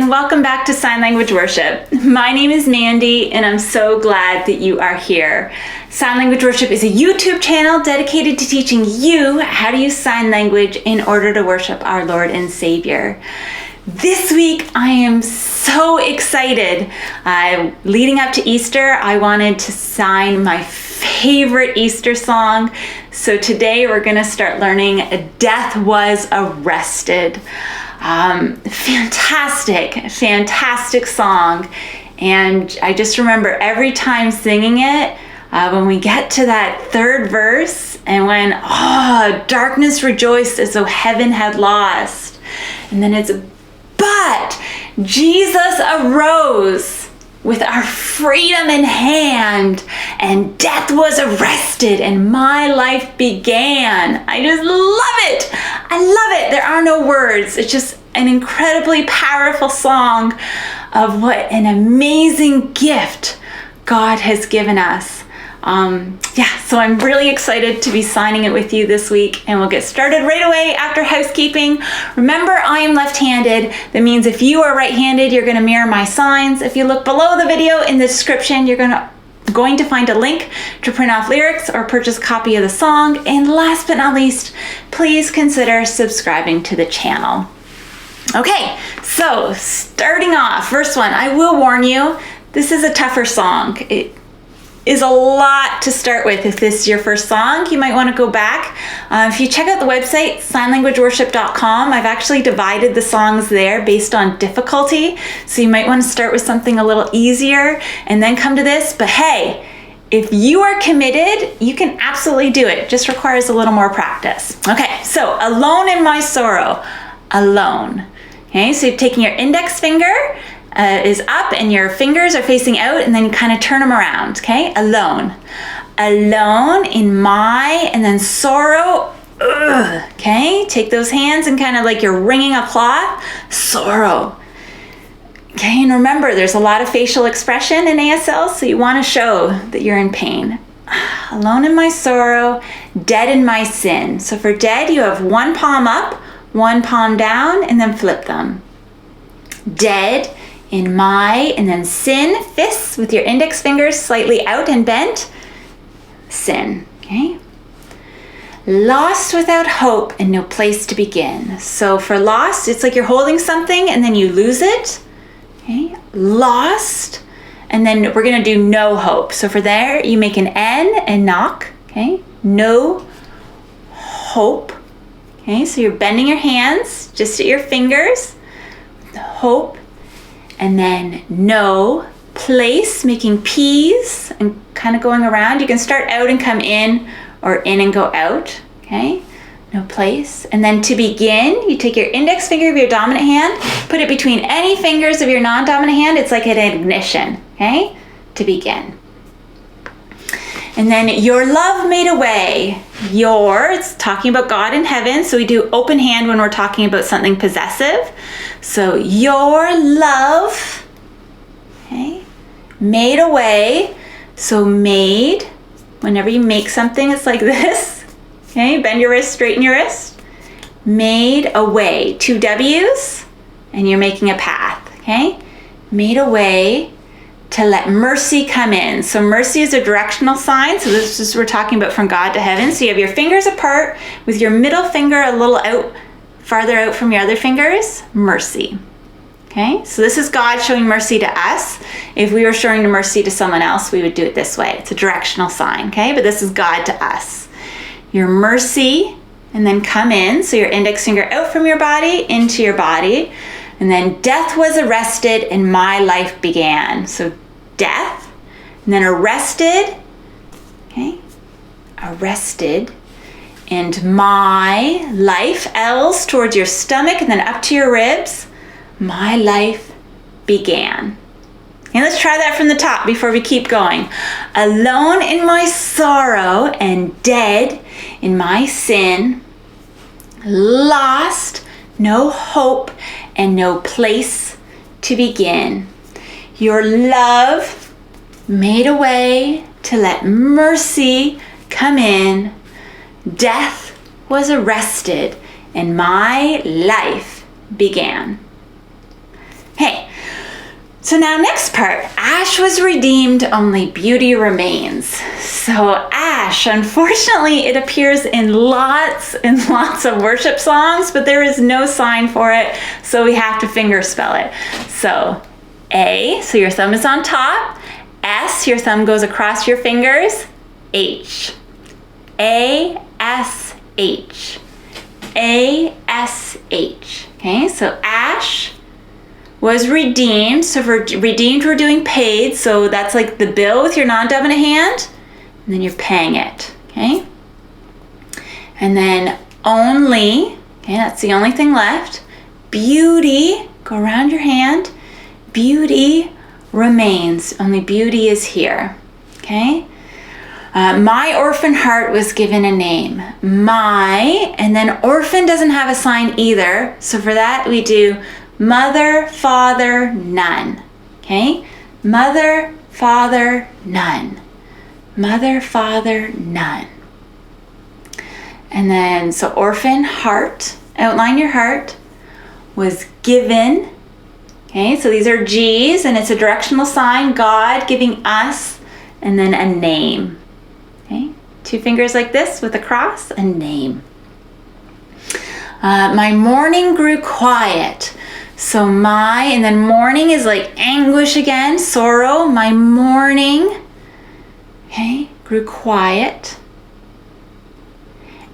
and welcome back to Sign Language Worship. My name is Mandy and I'm so glad that you are here. Sign Language Worship is a YouTube channel dedicated to teaching you how to use sign language in order to worship our Lord and Savior. This week I am so excited. Leading up to Easter, I wanted to sign my favorite Easter song. So today we're going to start learning Death Was Arrested. Fantastic song. And I just remember every time singing it, when we get to that third verse and when, darkness rejoiced as though heaven had lost. And then it's, but Jesus arose with our freedom in hand, and death was arrested, and my life began. I just love it. I love it. There are no words. It's just an incredibly powerful song of what an amazing gift God has given us. So I'm really excited to be signing it with you this week, and we'll get started right away after housekeeping. Remember, I am left-handed. That means if you are right-handed, you're going to mirror my signs. If you look below the video in the description, you're going to find a link to print off lyrics or purchase a copy of the song. And last but not least, please consider subscribing to the channel. Okay, so starting off, first one, I will warn you, this is a tougher song. It is a lot to start with. If this is your first song, you might want to go back. If you check out the website, signlanguageworship.com, I've actually divided the songs there based on difficulty. So you might want to start with something a little easier and then come to this. But hey, if you are committed, you can absolutely do it. It just requires a little more practice. Okay, so alone in my sorrow, alone. Okay, so you're taking your index finger, is up and your fingers are facing out, and then you kind of turn them around, okay? Alone. Alone in my, and then sorrow, okay? Take those hands and kind of like you're wringing a cloth, sorrow. Okay, and remember, there's a lot of facial expression in ASL, so you want to show that you're in pain. Alone in my sorrow, dead in my sin. So for dead, you have one palm up, one palm down, and then flip them. Dead in my, and then sin, fists with your index fingers slightly out and bent, sin, okay? Lost without hope and no place to begin. So for lost, it's like you're holding something and then you lose it, okay? Lost, and then we're gonna do no hope. So for there, you make an N and knock, okay? No hope, okay? So you're bending your hands just at your fingers, hope, and then no place, making P's and kind of going around. You can start out and come in, or in and go out, okay? No place. And then to begin, you take your index finger of your dominant hand, put it between any fingers of your non-dominant hand. It's like an ignition, okay? To begin. And then your love made a way. It's talking about God in heaven. So we do open hand when we're talking about something possessive. So your love, okay, made a way. So made, whenever you make something, it's like this. Okay, bend your wrist, straighten your wrist. Made a way, two W's, and you're making a path, okay? Made a way to let mercy come in. So mercy is a directional sign. So this is, we're talking about from God to heaven. So you have your fingers apart with your middle finger a little out, farther out from your other fingers, mercy. Okay, so this is God showing mercy to us. If we were showing mercy to someone else, we would do it this way. It's a directional sign, okay? But this is God to us. Your mercy, and then come in. So your index finger out from your body, into your body. And then death was arrested and my life began. So death, and then arrested, okay? Arrested, and my life, L's towards your stomach and then up to your ribs. My life began. And let's try that from the top before we keep going. Alone in my sorrow and dead in my sin, lost, no hope, and no place to begin. Your love made a way to let mercy come in. Death was arrested and my life began. Hey, So now next part, ash was redeemed, only beauty remains. So ash, unfortunately, it appears in lots and lots of worship songs, but there is no sign for it, so we have to finger spell it. So A, so your thumb is on top. S, your thumb goes across your fingers. H. A-S-H. A-S-H. Okay, so ash was redeemed. So for redeemed, we're doing paid. So that's like the bill with your non-dominant hand. And then you're paying it. Okay. And then only, okay, that's the only thing left. Beauty, go around your hand. Beauty remains. Only beauty is here. Okay. My orphan heart was given a name. My, and then orphan doesn't have a sign either. So for that, we do mother, father, none. Okay? Mother, father, none. Mother, father, none. And then, so orphan, heart, outline your heart, was given. Okay, so these are G's and it's a directional sign, God giving us, and then a name. Okay, 2 fingers like this with a cross, a name. My mourning grew quiet. So my, and then mourning is like anguish again, sorrow. My mourning, okay, grew quiet.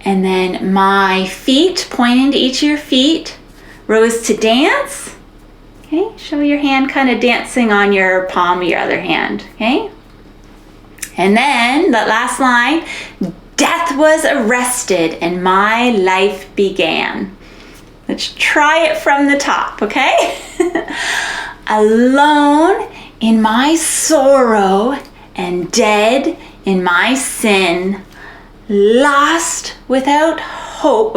And then my feet, pointing to each of your feet, rose to dance. Okay, show your hand kind of dancing on your palm of your other hand, okay? And then that last line, death was arrested and my life began. Let's try it from the top, okay? Alone in my sorrow and dead in my sin, lost without hope,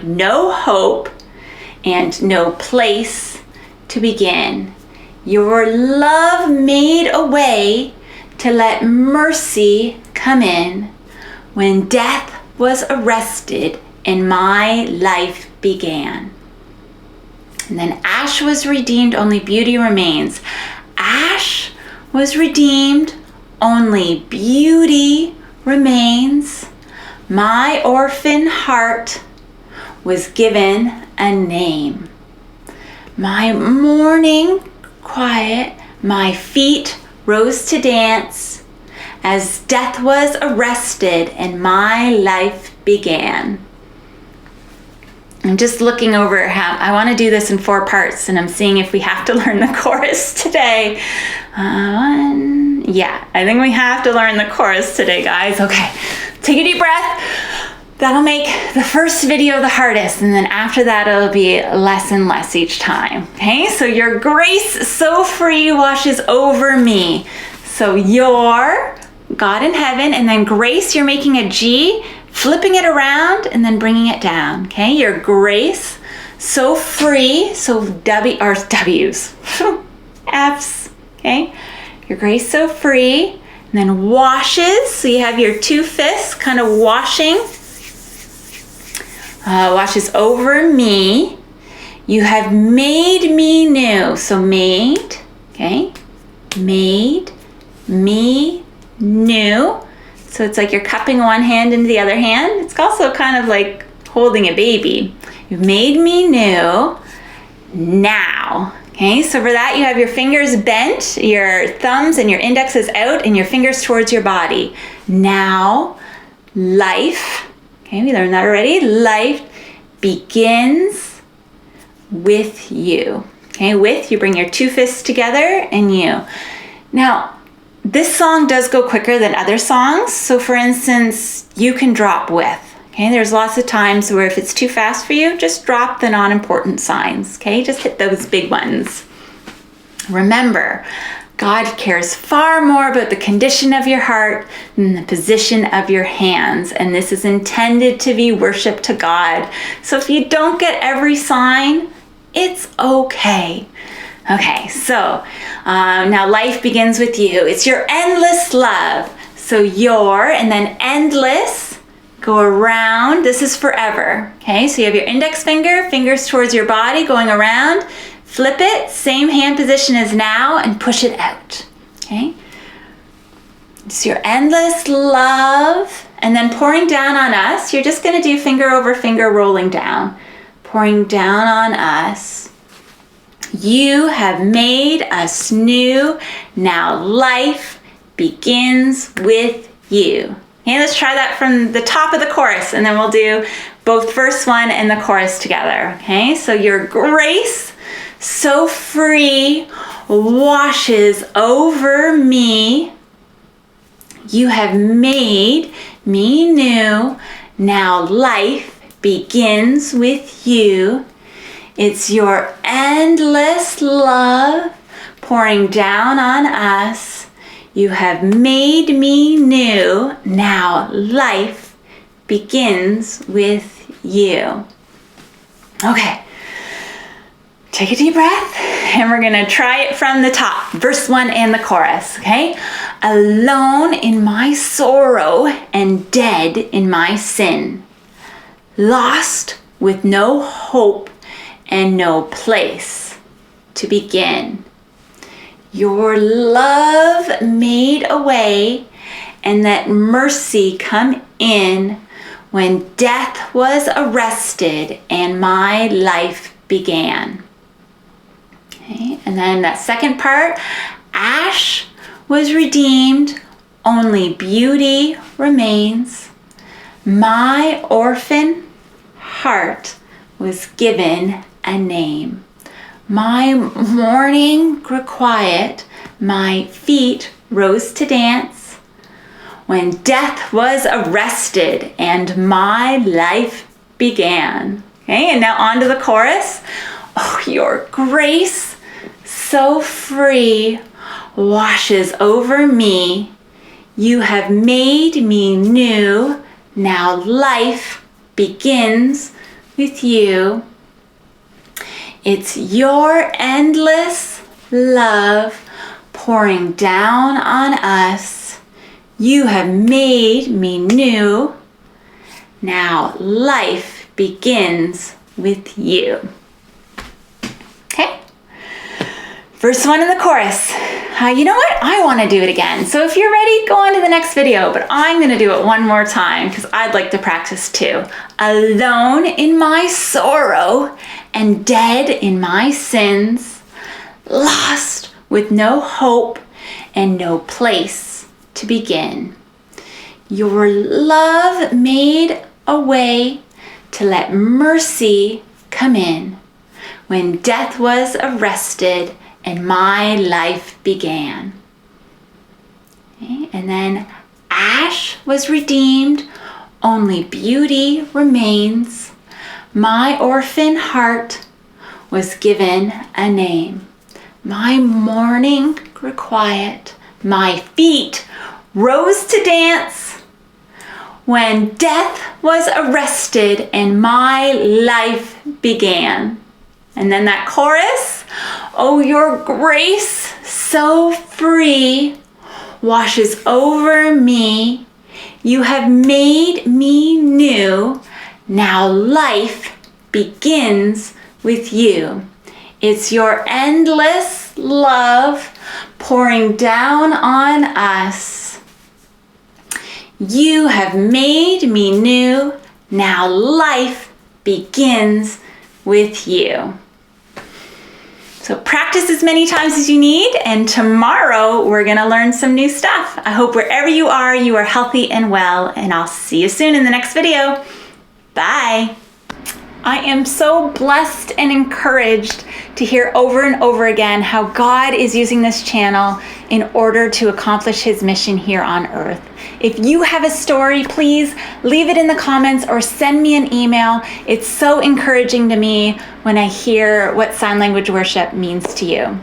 no hope and no place to begin. Your love made a way to let mercy come in when death was arrested and my life began. And then ash was redeemed, only beauty remains. Ash was redeemed, only beauty remains. My orphan heart was given a name. My mourning quiet, my feet rose to dance as death was arrested and my life began. I'm just looking over how I want to do this in 4 parts, and I'm seeing if we have to learn the chorus today. Yeah, I think we have to learn the chorus today, guys. Okay, take a deep breath. That'll make the first video the hardest, and then after that it'll be less and less each time. Okay, so your grace so free washes over me. So your God in heaven, and then grace, you're making a G, flipping it around and then bringing it down. Okay, your grace so free, so W's, F's. Okay, your grace so free, and then washes. So you have your 2 fists kind of washing. Washes over me. You have made me new. So made, okay, made me new. So it's like you're cupping one hand into the other hand. It's also kind of like holding a baby. You've made me new now. Okay, so for that you have your fingers bent, your thumbs and your indexes out, and your fingers towards your body. Now, life. Okay, we learned that already. Life begins with you. Okay, with, you bring your 2 fists together and you. Now, this song does go quicker than other songs. So for instance, you can drop with. Okay, there's lots of times where if it's too fast for you, just drop the non-important signs. Okay, just hit those big ones. Remember, God cares far more about the condition of your heart than the position of your hands. And this is intended to be worship to God. So if you don't get every sign, it's okay. Okay, so now life begins with you. It's your endless love. So your, and then endless, go around. This is forever. Okay, so you have your index finger, fingers towards your body, going around. Flip it, same hand position as now, and push it out. Okay? It's your endless love. And then pouring down on us, you're just going to do finger over finger rolling down. Pouring down on us. You have made us new. Now life begins with you. Okay, let's try that from the top of the chorus, and then we'll do both verse 1 and the chorus together. Okay, so your grace, so free, washes over me. You have made me new. Now life begins with you. It's your endless love pouring down on us. You have made me new. Now life begins with you. Okay. Take a deep breath, and we're gonna try it from the top, verse 1 and the chorus, okay? Alone in my sorrow and dead in my sin, lost with no hope and no place to begin. Your love made a way and let mercy come in when death was arrested and my life began. Okay, and then that second part, ash was redeemed, only beauty remains. My orphan heart was given a name. My morning grew quiet, my feet rose to dance. When death was arrested and my life began. Okay, and now on to the chorus. Oh, your grace, so free, washes over me. You have made me new. Now life begins with you. It's your endless love pouring down on us. You have made me new. Now life begins with you. Okay? Verse 1 in the chorus. You know what? I want to do it again. So if you're ready, go on to the next video, but I'm going to do it one more time because I'd like to practice too. Alone in my sorrow and dead in my sins, lost with no hope and no place to begin. Your love made a way to let mercy come in when death was arrested and my life began. Okay, and then ash was redeemed, only beauty remains. My orphan heart was given a name. My morning grew quiet, my feet rose to dance. When death was arrested and my life began. And then that chorus, oh, your grace so free washes over me. You have made me new. Now life begins with you. It's your endless love pouring down on us. You have made me new. Now life begins with you. So practice as many times as you need, and tomorrow we're gonna learn some new stuff. I hope wherever you are healthy and well, and I'll see you soon in the next video. Bye. I am so blessed and encouraged to hear over and over again how God is using this channel in order to accomplish his mission here on earth. If you have a story, please leave it in the comments or send me an email. It's so encouraging to me when I hear what sign language worship means to you.